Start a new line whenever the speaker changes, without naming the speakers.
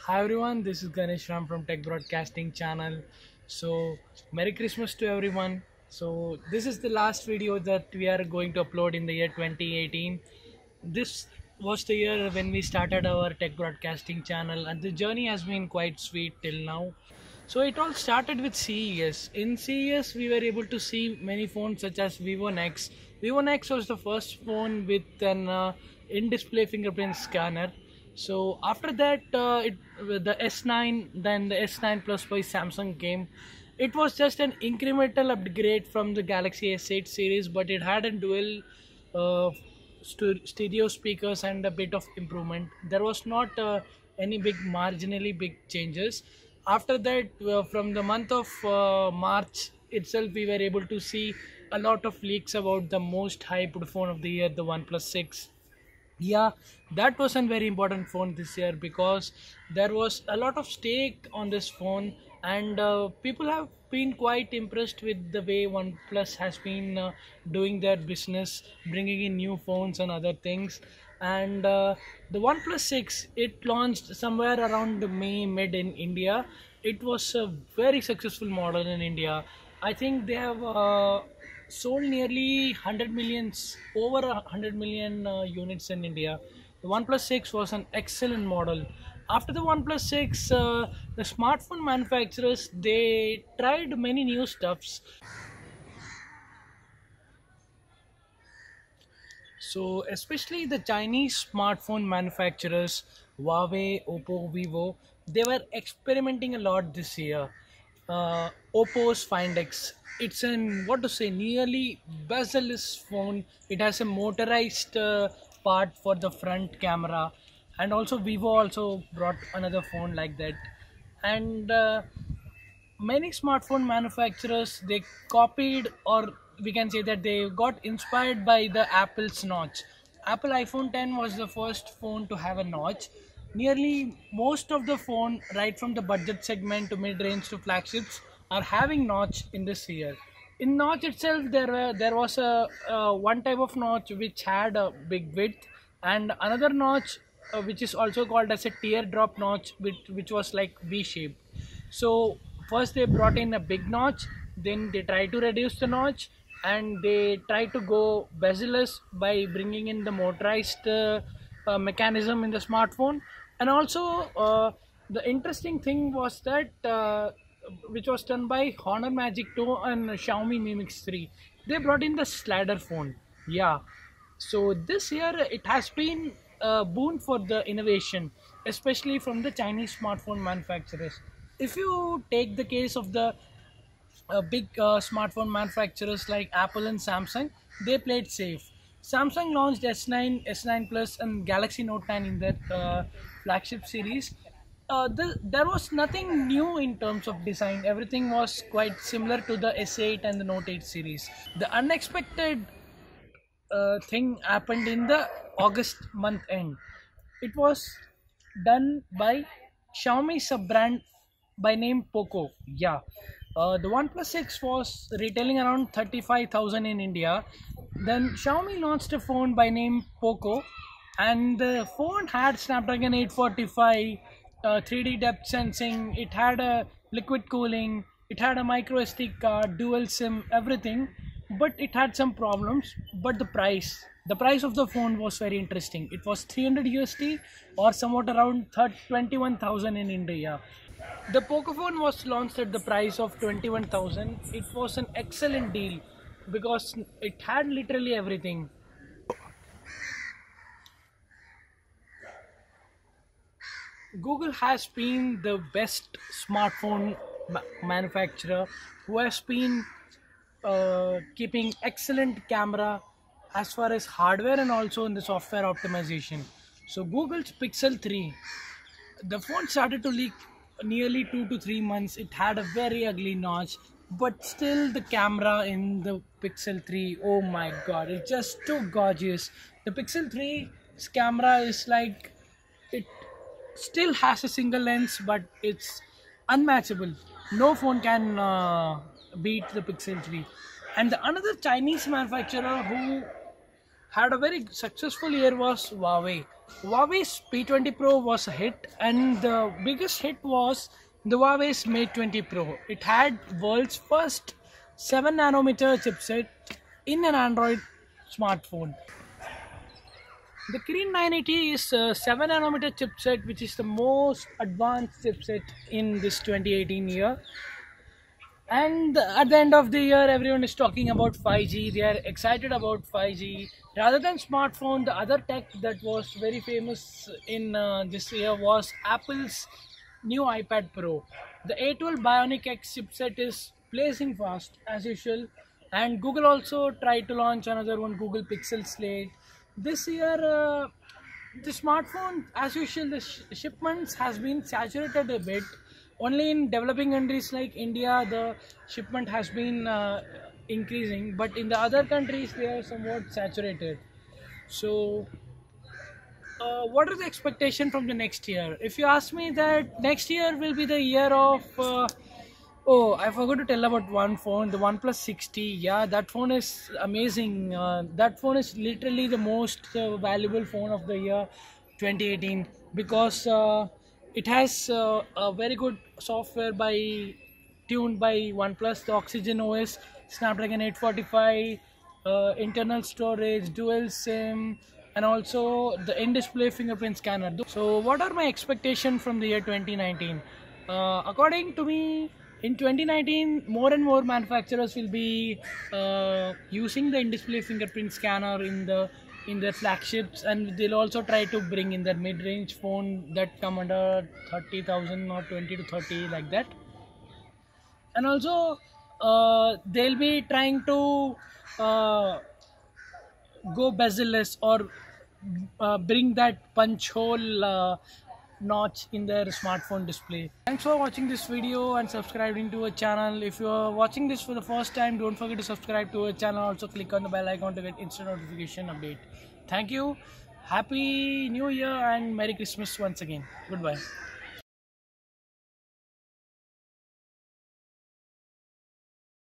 Hi everyone, this is Ganesh Ram from Tech Broadcasting channel. So, Merry Christmas to everyone. So, this is the last video that we are going to upload in the year 2018. This was the year when we started our Tech Broadcasting channel, and the journey has been quite sweet till now. So, it all started with CES. In CES, we were able to see many phones such as Vivo Nex. Vivo Nex was the first phone with an in-display fingerprint scanner. So after that, the S9, then the S9 Plus by Samsung came. It was just an incremental upgrade from the Galaxy S8 series, but it had a dual stereo speakers and a bit of improvement. There was not any big marginally big changes. After that, from the month of March itself, we were able to see a lot of leaks about the most hyped phone of the year, the OnePlus 6. Yeah, that was a very important phone this year because there was a lot of stake on this phone, and people have been quite impressed with the way OnePlus has been doing their business, bringing in new phones and other things. And the OnePlus 6, it launched somewhere around May mid in India. It was a very successful model in India. I think they have sold nearly 100 millions, over 100 million units in India. The OnePlus 6 was an excellent model. After the OnePlus 6, the smartphone manufacturers, they tried many new stuffs. So, especially the Chinese smartphone manufacturers, Huawei, Oppo, Vivo, they were experimenting a lot this year. Oppo's Find X, it's an what to say, nearly bezel-less phone. It has a motorized part for the front camera, and also Vivo also brought another phone like that. And many smartphone manufacturers, they copied, or we can say that they got inspired by the Apple's notch. Apple iPhone 10 was the first phone to have a notch. Nearly most of the phone, right from the budget segment to mid-range to flagships, are having notch in this year. In notch itself, there was a one type of notch which had a big width, and another notch which is also called as a teardrop notch, which was like V-shaped. So first they brought in a big notch, then they try to reduce the notch, and they try to go bezel-less by bringing in the motorized mechanism in the smartphone. And also the interesting thing was that which was done by Honor Magic 2 and Xiaomi Mi Mix 3. They brought in the slider phone. Yeah. So this year it has been a boon for the innovation, especially from the Chinese smartphone manufacturers. If you take the case of the big smartphone manufacturers like Apple and Samsung, they played safe. Samsung launched S9, S9 Plus, and Galaxy Note 9 in their flagship series. There was nothing new in terms of design. Everything was quite similar to the S8 and the Note 8 series. The unexpected thing happened in the August month end. It was done by Xiaomi sub brand by name Poco. Yeah, the OnePlus 6 was retailing around 35,000 in India. Then Xiaomi launched a phone by name Poco, and the phone had Snapdragon 845, 3D depth sensing. It had a liquid cooling. It had a micro SD card, dual SIM, everything. But it had some problems. But the price of the phone was very interesting. It was 300 USD, or somewhat around 21,000 in India. The Pocophone was launched at the price of 21,000. It was an excellent deal because it had literally everything. Google has been the best smartphone manufacturer who has been keeping excellent camera as far as hardware and also in the software optimization. So Google's Pixel 3, the phone started to leak nearly 2 to 3 months. It had a very ugly notch, but still the camera in the Pixel 3, oh my god, it's just too gorgeous. The Pixel 3's camera is like, it still has a single lens, but it's unmatchable. No phone can beat the Pixel 3. And the another Chinese manufacturer who had a very successful year was Huawei. Huawei's P20 Pro was a hit, and the biggest hit was the Huawei's Mate 20 Pro. It had world's first 7 nanometer chipset in an Android smartphone. The Kirin 980 is a 7 nanometer chipset, which is the most advanced chipset in this 2018 year. And at the end of the year, everyone is talking about 5G. They are excited about 5G. Rather than smartphone, the other tech that was very famous in this year was Apple's new iPad Pro. The A12 Bionic X chipset is blazing fast as usual. And Google also tried to launch another one, Google Pixel Slate. This year, the smartphone, as usual, the shipments has been saturated a bit. Only in developing countries like India, the shipment has been increasing, but in the other countries, they are somewhat saturated. So, what are the expectation from the next year? If you ask me, that next year will be the year of oh, I forgot to tell about one phone, the OnePlus 60. Yeah, that phone is amazing. That phone is literally the most valuable phone of the year 2018, because it has a very good software tuned by OnePlus, the Oxygen OS, Snapdragon 845, internal storage, dual SIM, and also the in-display fingerprint scanner. So, what are my expectations from the year 2019? According to me, in 2019, more and more manufacturers will be using the in-display fingerprint scanner in their flagships, and they'll also try to bring in their mid-range phone that come under 30,000 or 20 to 30, like that. And also, they'll be trying to go bezel-less, or bring that punch hole notch in their smartphone display. Thanks for watching this video and subscribing to our channel. If you are watching this for the first time, don't forget to subscribe to our channel. Also click on the bell icon to get instant notification update. Thank you. Happy New Year and Merry Christmas once again. Goodbye.